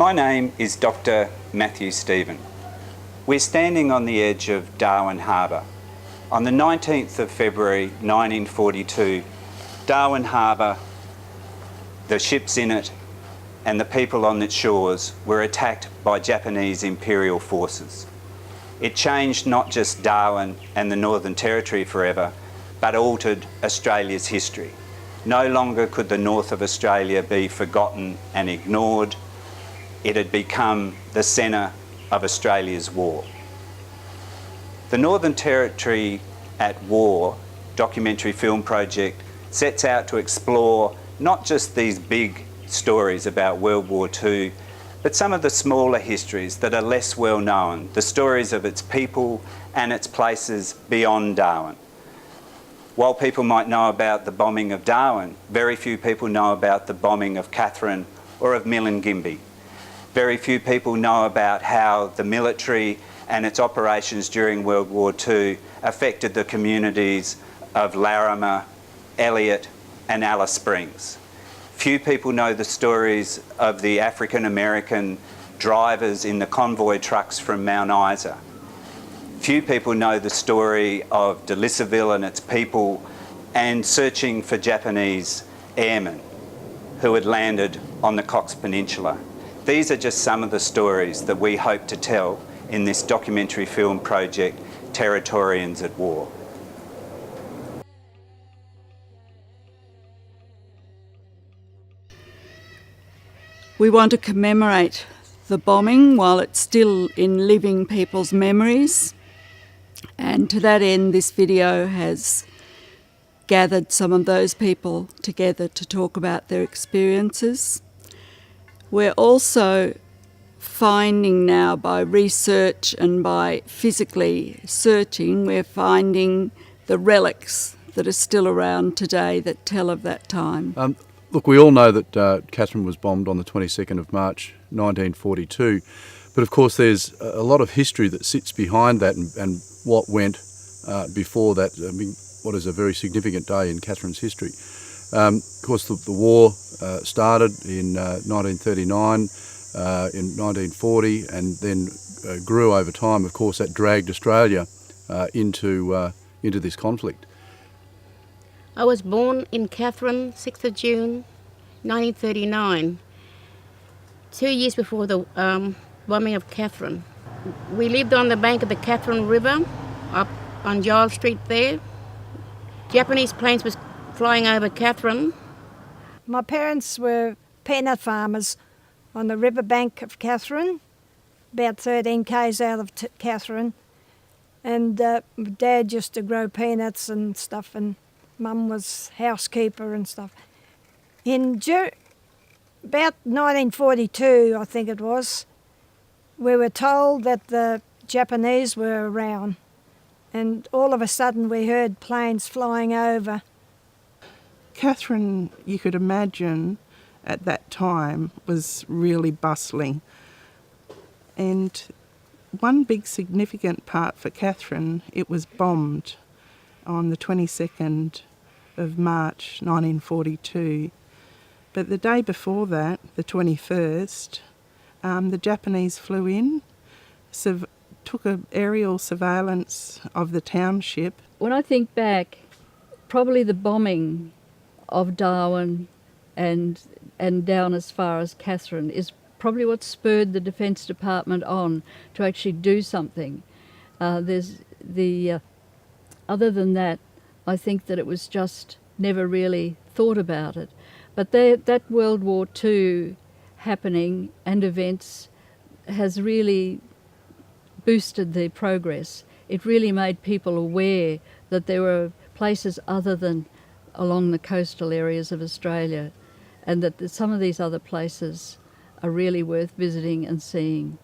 My name is Dr. Matthew Stephen. We're standing on the edge of Darwin Harbour. On the 19th of February 1942, Darwin Harbour, the ships in it and the people on its shores were attacked by Japanese Imperial forces. It changed not just Darwin and the Northern Territory forever, but altered Australia's history. No longer could the north of Australia be forgotten and ignored. It had become the centre of Australia's war. The Northern Territory at War documentary film project sets out to explore not just these big stories about World War II, but some of the smaller histories that are less well known, the stories of its people and its places beyond Darwin. While people might know about the bombing of Darwin, very few people know about the bombing of Katherine or of Milingimbi. Very few people know about how the military and its operations during World War II affected the communities of Larrimah, Elliott and Alice Springs. Few people know the stories of the African American drivers in the convoy trucks from Mount Isa. Few people know the story of Delisaville and its people and searching for Japanese airmen who had landed on the Cox Peninsula. These are just some of the stories that we hope to tell in this documentary film project, Territorians at War. We want to commemorate the bombing while it's still in living people's memories. And to that end, this video has gathered some of those people together to talk about their experiences. We're also finding now, by research and by physically searching, we're finding the relics that are still around today that tell of that time. Look, we all know that Katherine was bombed on the 22nd of March 1942, but of course there's a lot of history that sits behind that and what went before that. I mean, what is a very significant day in Katherine's history. Of course, the war started in 1939, in 1940, and then grew over time. Of course, that dragged Australia into this conflict. I was born in Katherine, 6th of June, 1939, 2 years before the bombing of Katherine. We lived on the bank of the Katherine River, up on Giles Street there. Japanese planes was flying over Katherine. My parents were peanut farmers on the riverbank of Katherine, about 13 k's out of Katherine. And Dad used to grow peanuts and stuff, and Mum was housekeeper and stuff. About 1942, I think it was, we were told that the Japanese were around, and all of a sudden we heard planes flying over. Katherine, you could imagine at that time, was really bustling. And one big significant part for Katherine, it was bombed on the 22nd of March 1942. But the day before that, the 21st, the Japanese flew in, took an aerial surveillance of the township. When I think back, probably the bombing of Darwin and down as far as Katherine is probably what spurred the Defence Department on to actually do something. Other than that, I think that it was just never really thought about it. But that World War II happening and events has really boosted the progress. It really made people aware that there were places other than along the coastal areas of Australia, and that some of these other places are really worth visiting and seeing.